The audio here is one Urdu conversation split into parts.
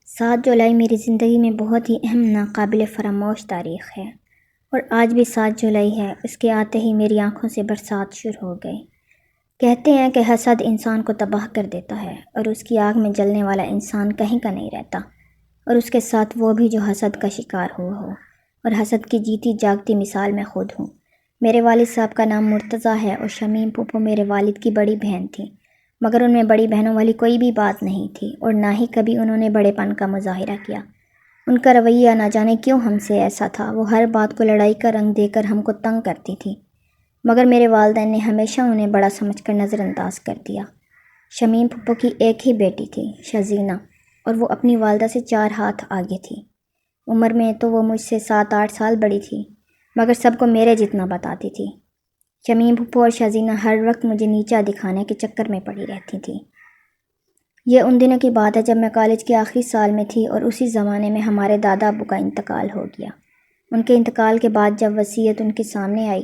7 جولائی میری زندگی میں بہت ہی اہم ناقابل فراموش تاریخ ہے، اور آج بھی 7 جولائی ہے۔ اس کے آتے ہی میری آنکھوں سے برسات شروع ہو گئی۔ کہتے ہیں کہ حسد انسان کو تباہ کر دیتا ہے، اور اس کی آگ میں جلنے والا انسان کہیں کا نہیں رہتا، اور اس کے ساتھ وہ بھی جو حسد کا شکار ہوا ہو، اور حسد کی جیتی جاگتی مثال میں خود ہوں۔ میرے والد صاحب کا نام مرتضیٰ ہے، اور شمیم پھپھو میرے والد کی بڑی بہن تھیں، مگر ان میں بڑی بہنوں والی کوئی بھی بات نہیں تھی، اور نہ ہی کبھی انہوں نے بڑے پن کا مظاہرہ کیا۔ ان کا رویہ نہ جانے کیوں ہم سے ایسا تھا، وہ ہر بات کو لڑائی کا رنگ دے کر ہم کو تنگ کرتی تھی، مگر میرے والدین نے ہمیشہ انہیں بڑا سمجھ کر نظر انداز کر دیا۔ شمیم پھپھو کی ایک ہی بیٹی تھی، شزینہ، اور وہ اپنی والدہ سے 4 ہاتھ آگے تھی۔ عمر میں تو وہ مجھ سے 7-8 سال بڑی تھی، مگر سب کو میرے جتنا بتاتی تھی۔ شمیم پھپھو اور شزینہ ہر وقت مجھے نیچا دکھانے کے چکر میں پڑی رہتی تھیں۔ یہ ان دنوں کی بات ہے جب میں کالج کے آخری سال میں تھی، اور اسی زمانے میں ہمارے دادا ابو کا انتقال ہو گیا۔ ان کے انتقال کے بعد جب وصیت ان کے سامنے آئی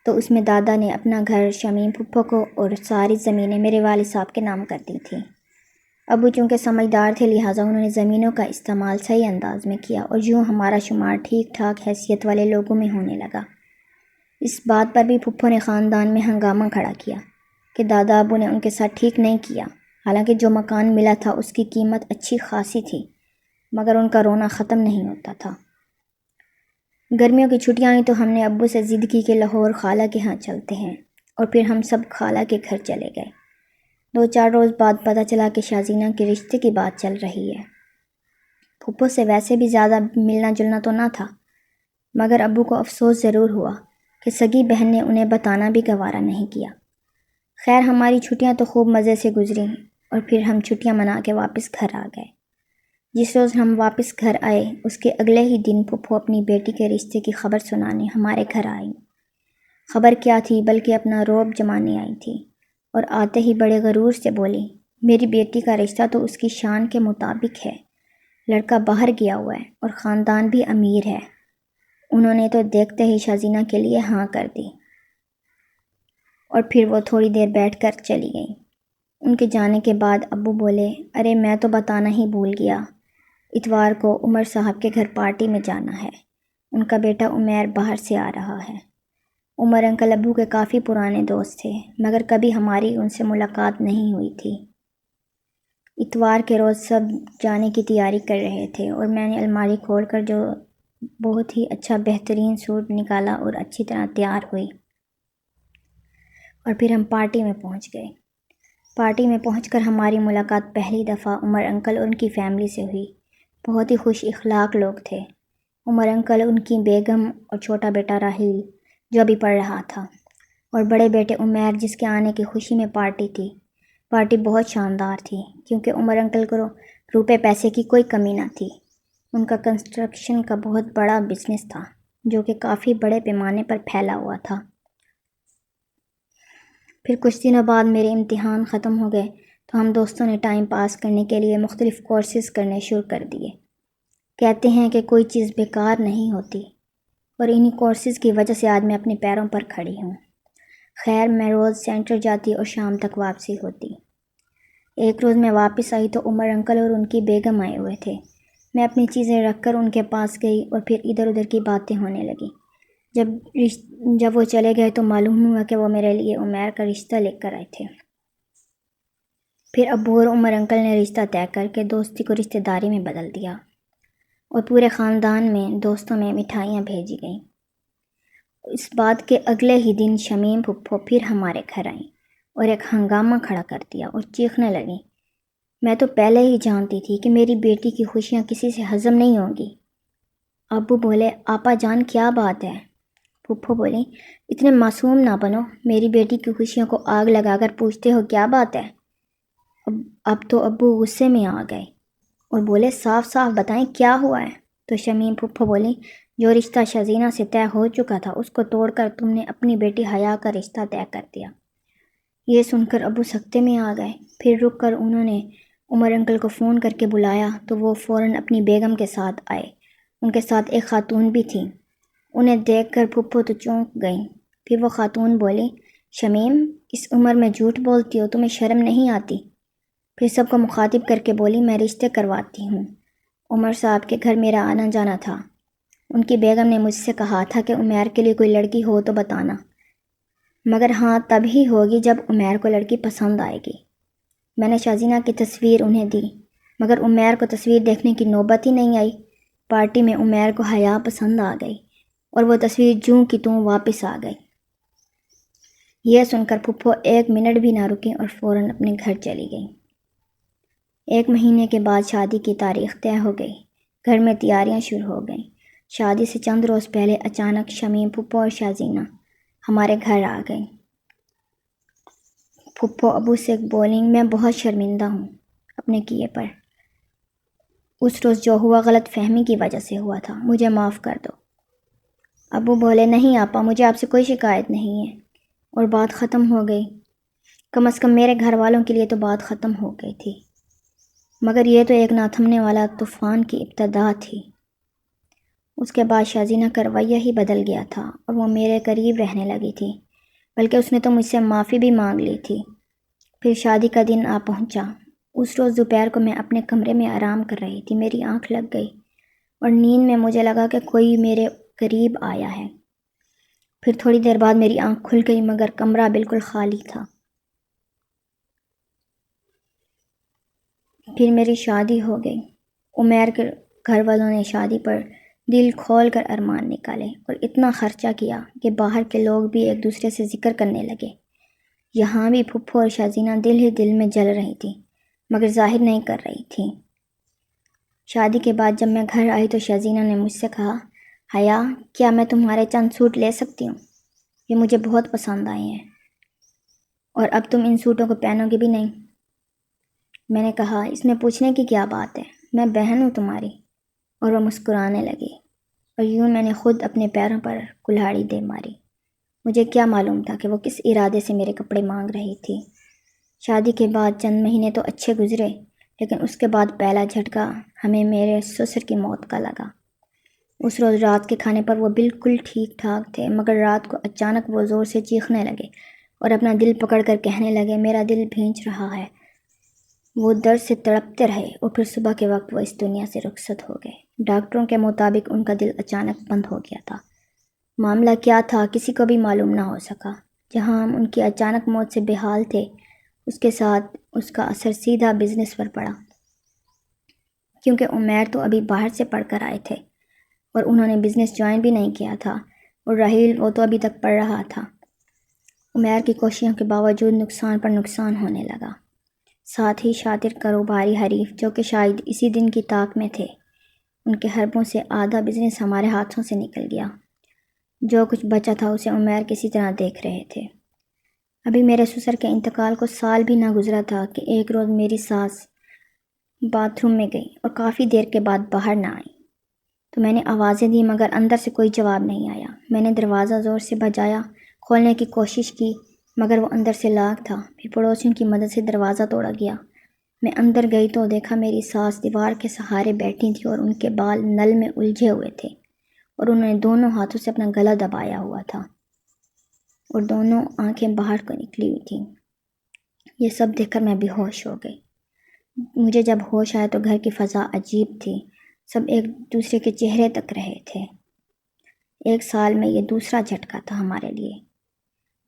تو اس میں دادا نے اپنا گھر شمیم پھپھو کو اور ساری زمینیں میرے والد صاحب کے نام کر دی تھیں۔ ابو چونکہ سمجھدار تھے، لہٰذا انہوں نے زمینوں کا استعمال صحیح انداز میں کیا، اور یوں ہمارا شمار ٹھیک ٹھاک حیثیت والے لوگوں میں ہونے لگا۔ اس بات پر بھی پھپھو نے خاندان میں ہنگامہ کھڑا کیا کہ دادا ابو نے ان کے ساتھ ٹھیک نہیں کیا، حالانکہ جو مکان ملا تھا اس کی قیمت اچھی خاصی تھی، مگر ان کا رونا ختم نہیں ہوتا تھا۔ گرمیوں کی چھٹیاں آئیں تو ہم نے ابو سے ضد کی کہ لاہور خالہ کے ہاں چلتے ہیں، اور پھر ہم سب خالہ کے گھر چلے گئے۔ 2-4 روز بعد پتہ چلا کہ شازینہ کے رشتے کی بات چل رہی ہے۔ پھپھو سے ویسے بھی زیادہ ملنا جلنا تو نہ تھا، مگر ابو کو افسوس ضرور ہوا کہ سگی بہن نے انہیں بتانا بھی گوارا نہیں کیا۔ خیر، ہماری چھٹیاں تو خوب مزے سے گزریں، اور پھر ہم چھٹیاں منا کے واپس گھر آ گئے۔ جس روز ہم واپس گھر آئے اس کے اگلے ہی دن پھپھو اپنی بیٹی کے رشتے کی خبر سنانے ہمارے گھر آئیں۔ خبر کیا تھی بلکہ اپنا رعب جمانے آئی تھی، اور آتے ہی بڑے غرور سے بولی، میری بیٹی کا رشتہ تو اس کی شان کے مطابق ہے، لڑکا باہر گیا ہوا ہے اور خاندان بھی امیر ہے۔ انہوں نے تو دیکھتے ہی شازینہ کے لیے ہاں کر دی، اور پھر وہ تھوڑی دیر بیٹھ کر چلی گئیں۔ ان کے جانے کے بعد ابو بولے، ارے میں تو بتانا ہی بھول گیا، اتوار کو عمر صاحب کے گھر پارٹی میں جانا ہے، ان کا بیٹا عمیر باہر سے آ رہا ہے۔ عمر انکل ابو کے کافی پرانے دوست تھے، مگر کبھی ہماری ان سے ملاقات نہیں ہوئی تھی۔ اتوار کے روز سب جانے کی تیاری کر رہے تھے، اور میں نے الماری کھول کر جو بہت ہی اچھا بہترین سوٹ نکالا اور اچھی طرح تیار ہوئی، اور پھر ہم پارٹی میں پہنچ گئے۔ پارٹی میں پہنچ کر ہماری ملاقات پہلی دفعہ عمر انکل اور ان کی فیملی سے ہوئی۔ بہت ہی خوش اخلاق لوگ تھے۔ عمر انکل، ان کی بیگم اور چھوٹا بیٹا راحیل جو ابھی پڑھ رہا تھا، اور بڑے بیٹے عمیر جس کے آنے کی خوشی میں پارٹی تھی۔ پارٹی بہت شاندار تھی، کیونکہ عمر انکل کو روپے پیسے کی کوئی کمی نہ تھی۔ ان کا کنسٹرکشن کا بہت بڑا بزنس تھا، جو کہ کافی بڑے پیمانے پر پھیلا ہوا تھا۔ پھر کچھ دنوں بعد میرے امتحان ختم ہو گئے تو ہم دوستوں نے ٹائم پاس کرنے کے لیے مختلف کورسز کرنے شروع کر دیے۔ کہتے ہیں کہ کوئی چیز بیکار نہیں ہوتی، اور انہی کورسز کی وجہ سے آج میں اپنے پیروں پر کھڑی ہوں۔ خیر، میں روز سینٹر جاتی اور شام تک واپسی ہوتی۔ ایک روز میں واپس آئی تو عمر انکل اور ان کی بیگم آئے ہوئے تھے۔ میں اپنی چیزیں رکھ کر ان کے پاس گئی، اور پھر ادھر ادھر کی باتیں ہونے لگیں۔ جب وہ چلے گئے تو معلوم ہوا کہ وہ میرے لیے عمیر کا رشتہ لے کر آئے تھے۔ پھر ابو اور عمر انکل نے رشتہ طے کر کے دوستی کو رشتہ داری میں بدل دیا، اور پورے خاندان میں دوستوں میں مٹھائیاں بھیجی گئیں۔ اس بات کے اگلے ہی دن شمیم پھپھو پھر ہمارے گھر آئیں، اور ایک ہنگامہ کھڑا کر دیا اور چیخنے لگیں۔ میں تو پہلے ہی جانتی تھی کہ میری بیٹی کی خوشیاں کسی سے ہضم نہیں ہوں گی۔ ابو بولے، آپا جان کیا بات ہے؟ پھپھو بولی، اتنے معصوم نہ بنو، میری بیٹی کی خوشیوں کو آگ لگا کر پوچھتے ہو کیا بات ہے؟ اب تو ابو غصے میں آ گئے اور بولے، صاف صاف بتائیں کیا ہوا ہے؟ تو شمیم پھپھو بولی، جو رشتہ شزینہ سے طے ہو چکا تھا اس کو توڑ کر تم نے اپنی بیٹی حیا کا رشتہ طے کر دیا۔ یہ سن کر ابو سکتے میں آ گئے۔ پھر رک کر انہوں نے عمر انکل کو فون کر کے بلایا تو وہ فوراً اپنی بیگم کے ساتھ آئے۔ ان کے ساتھ ایک خاتون بھی تھی۔ انہیں دیکھ کر پھپھو تو چونک گئیں۔ پھر وہ خاتون بولی، شمیم، اس عمر میں جھوٹ بولتی ہو، تمہیں شرم نہیں آتی؟ پھر سب کو مخاطب کر کے بولی، میں رشتے کرواتی ہوں، عمر صاحب کے گھر میرا آنا جانا تھا۔ ان کی بیگم نے مجھ سے کہا تھا کہ عمیر کے لیے کوئی لڑکی ہو تو بتانا، مگر ہاں تب ہی ہوگی جب عمیر کو لڑکی پسند آئے گی۔ میں نے شازینہ کی تصویر انہیں دی، مگر عمیر کو تصویر دیکھنے کی نوبت ہی نہیں آئی۔ پارٹی میں عمیر کو حیا پسند آ گئی اور وہ تصویر جوں کی توں واپس آ گئی۔ یہ سن کر پھپھو 1 منٹ بھی نہ رکی اور فوراً اپنے گھر چلی گئی۔ 1 مہینے کے بعد شادی کی تاریخ طے ہو گئی۔ گھر میں تیاریاں شروع ہو گئیں۔ شادی سے چند روز پہلے اچانک شمیم پھپھو اور شازینہ ہمارے گھر آ گئیں۔ پھپھو ابو سے بولیں، میں بہت شرمندہ ہوں اپنے کیے پر۔ اس روز جو ہوا غلط فہمی کی وجہ سے ہوا تھا، مجھے معاف کر دو۔ ابو بولے، نہیں آپا، مجھے آپ سے کوئی شکایت نہیں ہے، اور بات ختم ہو گئی۔ کم از کم میرے گھر والوں کے لیے تو بات ختم ہو گئی تھی، مگر یہ تو ایک نہ تھمنے والا طوفان کی ابتدا تھی۔ اس کے بعد شازینہ کا رویہ ہی بدل گیا تھا اور وہ میرے قریب رہنے لگی تھی، بلکہ اس نے تو مجھ سے معافی بھی مانگ لی تھی۔ پھر شادی کا دن آ پہنچا۔ اس روز دوپہر کو میں اپنے کمرے میں آرام کر رہی تھی، میری آنکھ لگ گئی اور نیند میں مجھے لگا کہ کوئی میرے قریب آیا ہے۔ پھر تھوڑی دیر بعد میری آنکھ کھل گئی، مگر کمرہ بالکل خالی تھا۔ پھر میری شادی ہو گئی۔ عمیر کے گھر والوں نے شادی پر دل کھول کر ارمان نکالے اور اتنا خرچہ کیا کہ باہر کے لوگ بھی ایک دوسرے سے ذکر کرنے لگے۔ یہاں بھی پھپھو اور شازینہ دل ہی دل میں جل رہی تھی، مگر ظاہر نہیں کر رہی تھی۔ شادی کے بعد جب میں گھر آئی تو شازینہ نے مجھ سے کہا، حیا، کیا میں تمہارے چند سوٹ لے سکتی ہوں؟ یہ مجھے بہت پسند آئے ہیں، اور اب تم ان سوٹوں کو پہنو گے بھی نہیں۔ میں نے کہا، اس میں پوچھنے کی کیا بات ہے، میں بہن ہوں تمہاری۔ اور وہ مسکرانے لگی، اور یوں میں نے خود اپنے پیروں پر کلہاڑی دے ماری۔ مجھے کیا معلوم تھا کہ وہ کس ارادے سے میرے کپڑے مانگ رہی تھی۔ شادی کے بعد چند مہینے تو اچھے گزرے، لیکن اس کے بعد پہلا جھٹکا ہمیں میرے سسر کی موت کا لگا۔ اس روز رات کے کھانے پر وہ بالکل ٹھیک ٹھاک تھے، مگر رات کو اچانک وہ زور سے چیخنے لگے اور اپنا دل پکڑ کر کہنے لگے، میرا دل بھینچ رہا ہے۔ وہ درد سے تڑپتے رہے اور پھر صبح کے وقت وہ اس دنیا سے رخصت ہو گئے۔ ڈاکٹروں کے مطابق ان کا دل اچانک بند ہو گیا تھا۔ معاملہ کیا تھا کسی کو بھی معلوم نہ ہو سکا۔ جہاں ہم ان کی اچانک موت سے بے حال تھے، اس کے ساتھ اس کا اثر سیدھا بزنس پر پڑا، کیونکہ عمیر تو ابھی باہر سے پڑھ کر آئے تھے اور انہوں نے بزنس جوائن بھی نہیں کیا تھا، اور راحیل وہ تو ابھی تک پڑھ رہا تھا۔ عمیر کی کوششوں کے باوجود نقصان پر نقصان ہونے لگا۔ ساتھ ہی شاطر کاروباری حریف، جو کہ شاید اسی دن کی طاق میں تھے، ان کے حربوں سے آدھا بزنس ہمارے ہاتھوں سے نکل گیا۔ جو کچھ بچا تھا اسے عمیر کسی طرح دیکھ رہے تھے۔ ابھی میرے سسر کے انتقال کو سال بھی نہ گزرا تھا کہ ایک روز میری ساس باتھ روم میں گئی اور کافی دیر کے بعد باہر نہ آئی، تو میں نے آوازیں دی، مگر اندر سے کوئی جواب نہیں آیا۔ میں نے دروازہ زور سے بجایا، کھولنے کی کوشش کی، مگر وہ اندر سے لاک تھا۔ پھر پڑوسیوں کی مدد سے دروازہ توڑا گیا۔ میں اندر گئی تو دیکھا میری ساس دیوار کے سہارے بیٹھی تھی اور ان کے بال نل میں الجھے ہوئے تھے، اور انہوں نے دونوں ہاتھوں سے اپنا گلا دبایا ہوا تھا اور دونوں آنکھیں باہر کو نکلی ہوئی تھیں۔ یہ سب دیکھ کر میں بے ہوش ہو گئی۔ مجھے جب ہوش آیا تو گھر کی فضا عجیب تھی، سب ایک دوسرے کے چہرے تک رہے تھے۔ 1 سال میں یہ دوسرا جھٹکا تھا ہمارے لیے۔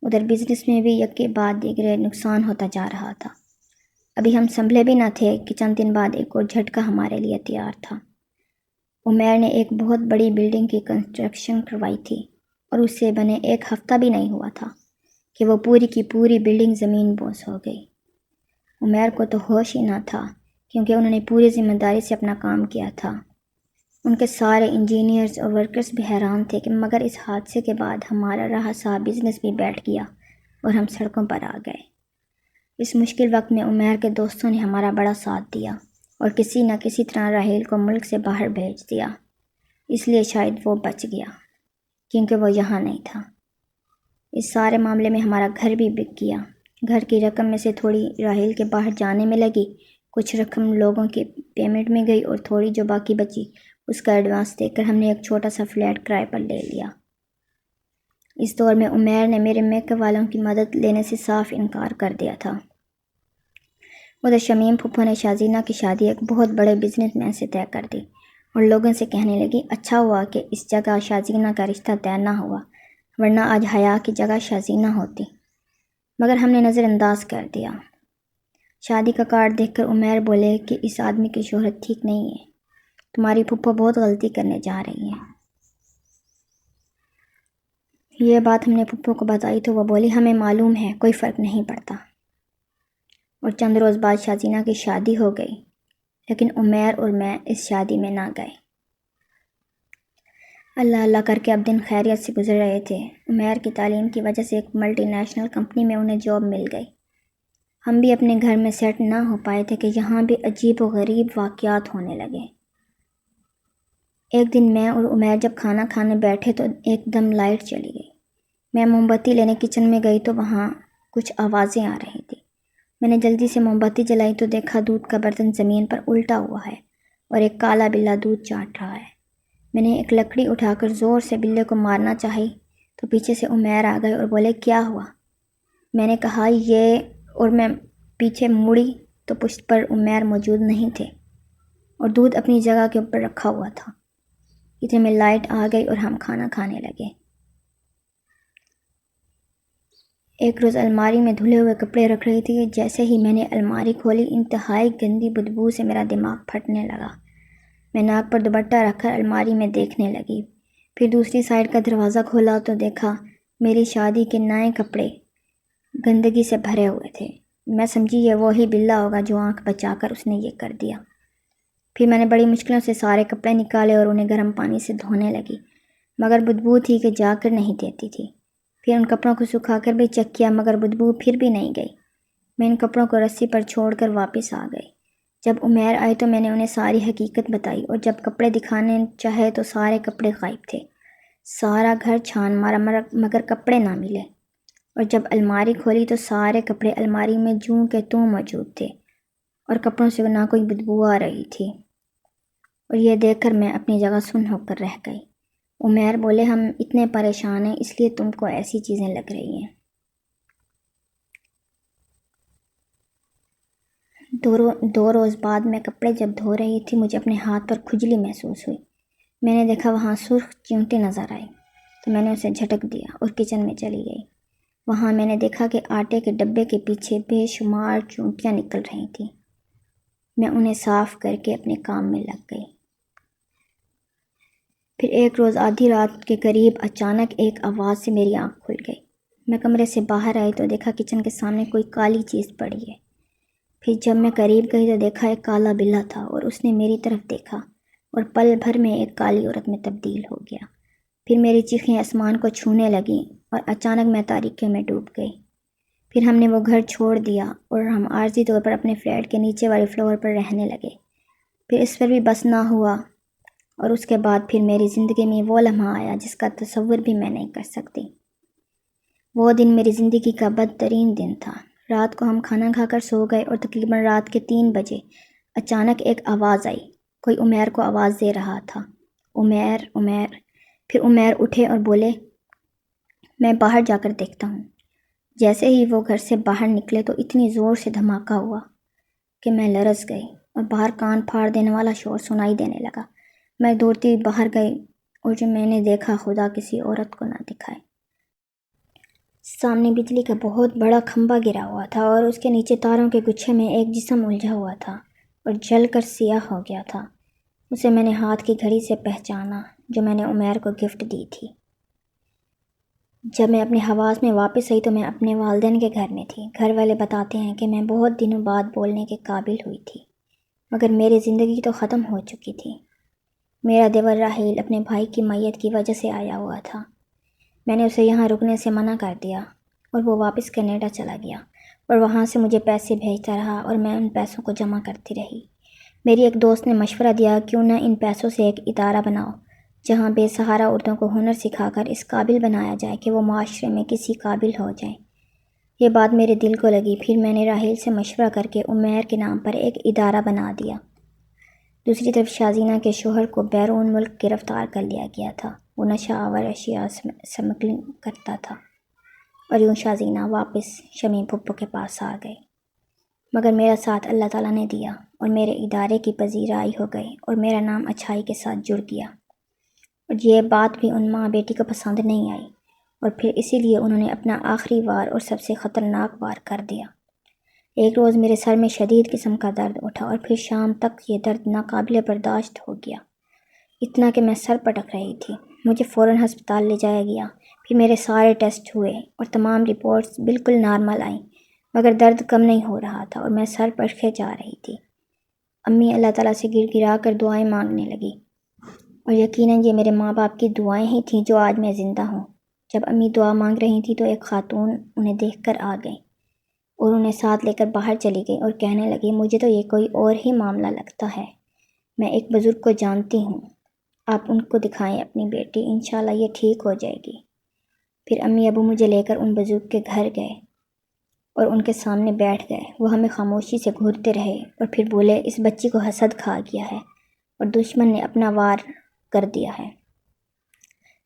ادھر بزنس میں بھی یک کے بعد دیگرے نقصان ہوتا جا رہا تھا۔ ابھی ہم سنبھلے بھی نہ تھے کہ چند دن بعد ایک اور جھٹکا ہمارے لیے تیار تھا۔ عمیر نے ایک بہت بڑی بلڈنگ کی کنسٹرکشن کروائی تھی، اور اس سے بنے 1 ہفتہ بھی نہیں ہوا تھا کہ وہ پوری کی پوری بلڈنگ زمین بوس ہو گئی۔ عمیر کو تو ہوش ہی نہ تھا، کیونکہ انہوں نے پوری ذمہ داری سے اپنا کام کیا تھا۔ ان کے سارے انجینئرز اور ورکرز بھی حیران تھے کہ مگر اس حادثے کے بعد ہمارا رہا سا بزنس بھی بیٹھ گیا اور ہم سڑکوں پر آ گئے۔ اس مشکل وقت میں عمیر کے دوستوں نے ہمارا بڑا ساتھ دیا اور کسی نہ کسی طرح راحیل کو ملک سے باہر بھیج دیا۔ اس لیے شاید وہ بچ گیا، کیونکہ وہ یہاں نہیں تھا۔ اس سارے معاملے میں ہمارا گھر بھی بک گیا۔ گھر کی رقم میں سے تھوڑی راحیل کے باہر جانے میں لگی، کچھ رقم لوگوں کی پیمنٹ میں گئی، اور تھوڑی جو باقی بچی اس کا ایڈوانس دے کر ہم نے ایک چھوٹا سا فلیٹ کرائے پر لے لیا۔ اس دور میں عمیر نے میرے میک اپ والوں کی مدد لینے سے صاف انکار کر دیا تھا۔ ادھر شمیم پھپھو نے شازینہ کی شادی ایک بہت بڑے بزنس مین سے طے کر دی، اور لوگوں سے کہنے لگی اچھا ہوا کہ اس جگہ شازینہ کا رشتہ طے نہ ہوا، ورنہ آج حیا کی جگہ شازینہ ہوتی، مگر ہم نے نظر انداز کر دیا۔ شادی کا کارڈ دیکھ کر عمیر بولے کہ اس آدمی کی شہرت ٹھیک نہیں ہے، تمہاری پھپھو بہت غلطی کرنے جا رہی ہیں۔ یہ بات ہم نے پھپھو کو بتائی تو وہ بولی ہمیں معلوم ہے، کوئی فرق نہیں پڑتا۔ اور چند روز بعد شازینہ کی شادی ہو گئی، لیکن عمیر اور میں اس شادی میں نہ گئے۔ اللہ اللہ کر کے اب دن خیریت سے گزر رہے تھے۔ عمیر کی تعلیم کی وجہ سے ایک ملٹی نیشنل کمپنی میں انہیں جاب مل گئی۔ ہم بھی اپنے گھر میں سیٹ نہ ہو پائے تھے کہ یہاں بھی عجیب و غریب واقعات ہونے لگے۔ ایک دن میں اور عمیر جب کھانا کھانے بیٹھے تو ایک دم لائٹ چلی گئی۔ میں موم بتی لینے کچن میں گئی تو وہاں کچھ آوازیں آ رہی تھیں۔ میں نے جلدی سے موم بتی جلائی تو دیکھا دودھ کا برتن زمین پر الٹا ہوا ہے اور ایک کالا بلّا دودھ چاٹ رہا ہے۔ میں نے ایک لکڑی اٹھا کر زور سے بلے کو مارنا چاہی تو پیچھے سے عمیر آ گئے اور بولے کیا ہوا؟ میں نے کہا یہ، اور میں پیچھے مڑی تو پشت پر عمیر موجود نہیں تھے اور دودھ اپنی جگہ کے اوپر رکھا ہوا تھا۔ اتنے میں لائٹ آ گئی اور ہم کھانا کھانے لگے۔ ایک روز الماری میں دھلے ہوئے کپڑے رکھ رہی تھی، جیسے ہی میں نے الماری کھولی انتہائی گندی بدبو سے میرا دماغ پھٹنے لگا۔ میں ناک پر دوپٹہ رکھ کر الماری میں دیکھنے لگی، پھر دوسری سائڈ کا دروازہ کھولا تو دیکھا میری شادی کے نئے کپڑے گندگی سے بھرے ہوئے تھے۔ میں سمجھی یہ وہی بلا ہوگا جو آنکھ بچا کر اس نے یہ کر دیا۔ پھر میں نے بڑی مشکلوں سے سارے کپڑے نکالے اور انہیں گرم پانی سے دھونے لگی، مگر بدبو تھی کہ جا کر نہیں دیتی تھی۔ پھر ان کپڑوں کو سکھا کر بھی چیک کیا مگر بدبو پھر بھی نہیں گئی۔ میں ان کپڑوں کو رسی پر چھوڑ کر واپس آ گئی۔ جب عمیر آئے تو میں نے انہیں ساری حقیقت بتائی اور جب کپڑے دکھانے چاہے تو سارے کپڑے غائب تھے۔ سارا گھر چھان مارا مگر کپڑے نہ ملے، اور جب الماری کھولی تو سارے کپڑے الماری میں جوں کے توں موجود تھے اور کپڑوں سے نہ کوئی بدبو آ رہی تھی۔ اور یہ دیکھ کر میں اپنی جگہ سن ہو کر رہ گئی۔ عمیر بولے ہم اتنے پریشان ہیں اس لیے تم کو ایسی چیزیں لگ رہی ہیں۔ دو روز بعد میں کپڑے جب دھو رہی تھی مجھے اپنے ہاتھ پر کھجلی محسوس ہوئی۔ میں نے دیکھا وہاں سرخ چیونٹیں نظر آئی تو میں نے اسے جھٹک دیا اور کچن میں چلی گئی۔ وہاں میں نے دیکھا کہ آٹے کے ڈبے کے پیچھے بے شمار چیونٹیاں نکل رہی تھیں۔ میں انہیں صاف کر کے اپنے کام میں لگ گئی۔ پھر ایک روز آدھی رات کے قریب اچانک ایک آواز سے میری آنکھ کھل گئی۔ میں کمرے سے باہر آئی تو دیکھا کچن کے سامنے کوئی کالی چیز پڑی ہے۔ پھر جب میں قریب گئی تو دیکھا ایک کالا بلّا تھا اور اس نے میری طرف دیکھا اور پل بھر میں ایک کالی عورت میں تبدیل ہو گیا۔ پھر میری چیخیں آسمان کو چھونے لگیں اور اچانک میں تاریکی میں ڈوب گئی۔ پھر ہم نے وہ گھر چھوڑ دیا اور ہم عارضی طور پر اپنے فلیٹ کے نیچے والے فلور پر رہنے لگے۔ پھر اس پر بھی بس نہ ہوا اور اس کے بعد پھر میری زندگی میں وہ لمحہ آیا جس کا تصور بھی میں نہیں کر سکتی۔ وہ دن میری زندگی کا بدترین دن تھا۔ رات کو ہم کھانا کھا کر سو گئے اور تقریباً رات کے 3 بجے اچانک ایک آواز آئی، کوئی عمیر کو آواز دے رہا تھا، عمیر عمیر۔ پھر عمیر اٹھے اور بولے میں باہر جا کر دیکھتا ہوں۔ جیسے ہی وہ گھر سے باہر نکلے تو اتنی زور سے دھماکہ ہوا کہ میں لرز گئی اور باہر کان پھاڑ دینے والا شور سنائی دینے لگا۔ میں دوڑتی باہر گئی اور جو میں نے دیکھا خدا کسی عورت کو نہ دکھائے۔ سامنے بجلی کا بہت بڑا کھمبا گرا ہوا تھا اور اس کے نیچے تاروں کے گچھے میں ایک جسم الجھا ہوا تھا اور جل کر سیاہ ہو گیا تھا۔ اسے میں نے ہاتھ کی گھڑی سے پہچانا جو میں نے عمیر کو گفٹ دی تھی۔ جب میں اپنے حواس میں واپس آئی تو میں اپنے والدین کے گھر میں تھی۔ گھر والے بتاتے ہیں کہ میں بہت دنوں بعد بولنے کے قابل ہوئی تھی، مگر میری زندگی تو ختم ہو چکی تھی۔ میرا دیور راحیل اپنے بھائی کی میت کی وجہ سے آیا ہوا تھا۔ میں نے اسے یہاں رکنے سے منع کر دیا اور وہ واپس کینیڈا چلا گیا اور وہاں سے مجھے پیسے بھیجتا رہا اور میں ان پیسوں کو جمع کرتی رہی۔ میری ایک دوست نے مشورہ دیا کیوں نہ ان پیسوں سے ایک ادارہ بناؤ جہاں بے سہارا عورتوں کو ہنر سکھا کر اس قابل بنایا جائے کہ وہ معاشرے میں کسی قابل ہو جائیں۔ یہ بات میرے دل کو لگی۔ پھر میں نے راحیل سے مشورہ کر کے عمیر کے نام پر ایک ادارہ بنا دیا۔ دوسری طرف شازینہ کے شوہر کو بیرون ملک گرفتار کر لیا گیا تھا۔ وہ نشہ آور اشیاء سمگلنگ کرتا تھا اور یوں شازینہ واپس شمیم پھپھو کے پاس آ گئی۔ مگر میرا ساتھ اللہ تعالیٰ نے دیا اور میرے ادارے کی پذیرائی ہو گئی اور میرا نام اچھائی کے ساتھ جڑ گیا۔ اور یہ بات بھی ان ماں بیٹی کو پسند نہیں آئی اور پھر اسی لیے انہوں نے اپنا آخری وار اور سب سے خطرناک وار کر دیا۔ ایک روز میرے سر میں شدید قسم کا درد اٹھا اور پھر شام تک یہ درد ناقابل برداشت ہو گیا، اتنا کہ میں سر پٹک رہی تھی۔ مجھے فوراً ہسپتال لے جایا گیا، پھر میرے سارے ٹیسٹ ہوئے اور تمام رپورٹس بالکل نارمل آئیں، مگر درد کم نہیں ہو رہا تھا اور میں سر پٹکے جا رہی تھی۔ امی اللہ تعالیٰ سے گر گرا کر دعائیں مانگنے لگی اور یقیناً یہ میرے ماں باپ کی دعائیں ہی تھیں جو آج میں زندہ ہوں۔ جب امی دعا مانگ رہی تھیں تو ایک خاتون انہیں دیکھ کر آ گئی اور انہیں ساتھ لے کر باہر چلی گئی اور کہنے لگی، مجھے تو یہ کوئی اور ہی معاملہ لگتا ہے، میں ایک بزرگ کو جانتی ہوں، آپ ان کو دکھائیں اپنی بیٹی، انشاءاللہ یہ ٹھیک ہو جائے گی۔ پھر امی ابو مجھے لے کر ان بزرگ کے گھر گئے اور ان کے سامنے بیٹھ گئے۔ وہ ہمیں خاموشی سے گھورتے رہے اور پھر بولے، اس بچی کو حسد کھا گیا ہے اور دشمن نے اپنا وار کر دیا ہے۔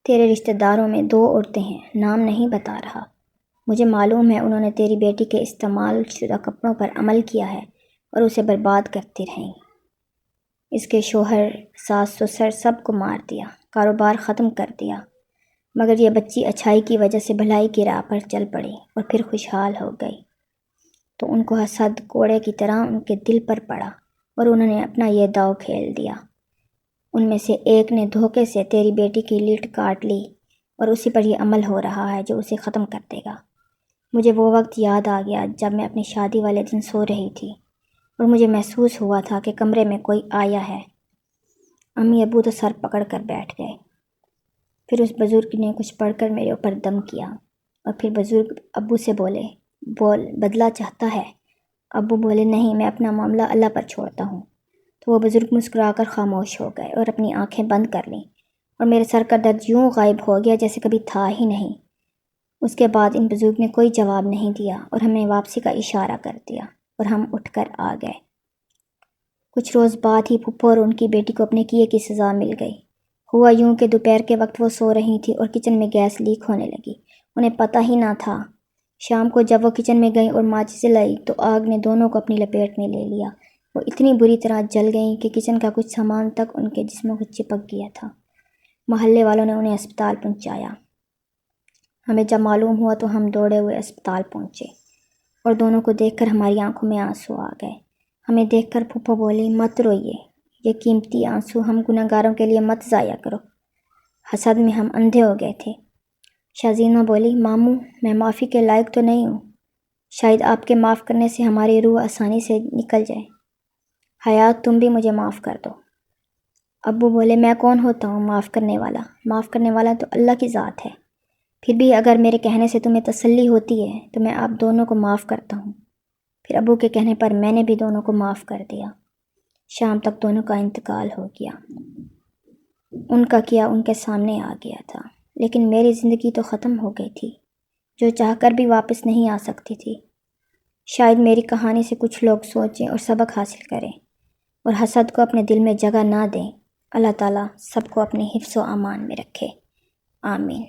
تیرے رشتہ داروں میں 2 عورتیں ہیں، نام نہیں بتا رہا، مجھے معلوم ہے انہوں نے تیری بیٹی کے استعمال شدہ کپڑوں پر عمل کیا ہے اور اسے برباد کرتی رہیں۔ اس کے شوہر، ساس، سسر سب کو مار دیا، کاروبار ختم کر دیا، مگر یہ بچی اچھائی کی وجہ سے بھلائی کی راہ پر چل پڑی اور پھر خوشحال ہو گئی، تو ان کو حسد کوڑے کی طرح ان کے دل پر پڑا اور انہوں نے اپنا یہ داؤ کھیل دیا۔ ان میں سے ایک نے دھوکے سے تیری بیٹی کی لیٹ کاٹ لی اور اسی پر یہ عمل ہو رہا ہے جو اسے ختم کر دے گا۔ مجھے وہ وقت یاد آ گیا جب میں اپنی شادی والے دن سو رہی تھی اور مجھے محسوس ہوا تھا کہ کمرے میں کوئی آیا ہے۔ امی ابو تو سر پکڑ کر بیٹھ گئے۔ پھر اس بزرگ نے کچھ پڑھ کر میرے اوپر دم کیا اور پھر بزرگ ابو سے بولے، بول بدلہ چاہتا ہے؟ ابو بولے، نہیں، میں اپنا معاملہ اللہ پر چھوڑتا ہوں۔ تو وہ بزرگ مسکرا کر خاموش ہو گئے اور اپنی آنکھیں بند کر لیں اور میرے سر کا درد یوں غائب ہو گیا جیسے کبھی تھا ہی نہیں۔ اس کے بعد ان بزرگ نے کوئی جواب نہیں دیا اور ہمیں واپسی کا اشارہ کر دیا اور ہم اٹھ کر آ گئے۔ کچھ روز بعد ہی پھپھو اور ان کی بیٹی کو اپنے کیے کی سزا مل گئی۔ ہوا یوں کہ دوپہر کے وقت وہ سو رہی تھی اور کچن میں گیس لیک ہونے لگی، انہیں پتہ ہی نہ تھا۔ شام کو جب وہ کچن میں گئیں اور ماچس لائی تو آگ نے دونوں کو اپنی لپیٹ میں لے لیا۔ وہ اتنی بری طرح جل گئیں کہ کچن کا کچھ سامان تک ان کے جسموں کو چپک گیا تھا۔ محلے والوں نے انہیں اسپتال پہنچایا۔ ہمیں جب معلوم ہوا تو ہم دوڑے ہوئے اسپتال پہنچے اور دونوں کو دیکھ کر ہماری آنکھوں میں آنسو آ گئے۔ ہمیں دیکھ کر پھپھو بولی، مت روئیے، یہ قیمتی آنسو ہم گناہ گاروں کے لیے مت ضائع کرو، حسد میں ہم اندھے ہو گئے تھے۔ شازیمہ بولی، ماموں میں معافی کے لائق تو نہیں ہوں، شاید آپ کے معاف کرنے سے ہماری روح آسانی سے نکل جائے، حیات تم بھی مجھے معاف کر دو۔ ابو بولے، میں کون ہوتا ہوں معاف کرنے والا؟ معاف کرنے والا تو اللہ کی ذات ہے، پھر بھی اگر میرے کہنے سے تمہیں تسلی ہوتی ہے تو میں آپ دونوں کو معاف کرتا ہوں۔ پھر ابو کے کہنے پر میں نے بھی دونوں کو معاف کر دیا۔ شام تک دونوں کا انتقال ہو گیا۔ ان کا کیا ان کے سامنے آ گیا تھا، لیکن میری زندگی تو ختم ہو گئی تھی، جو چاہ کر بھی واپس نہیں آ سکتی تھی۔ شاید میری کہانی سے کچھ لوگ سوچیں اور سبق حاصل کریں اور حسد کو اپنے دل میں جگہ نہ دیں۔ اللہ تعالیٰ سب کو اپنے حفظ و امان میں رکھے، آمین۔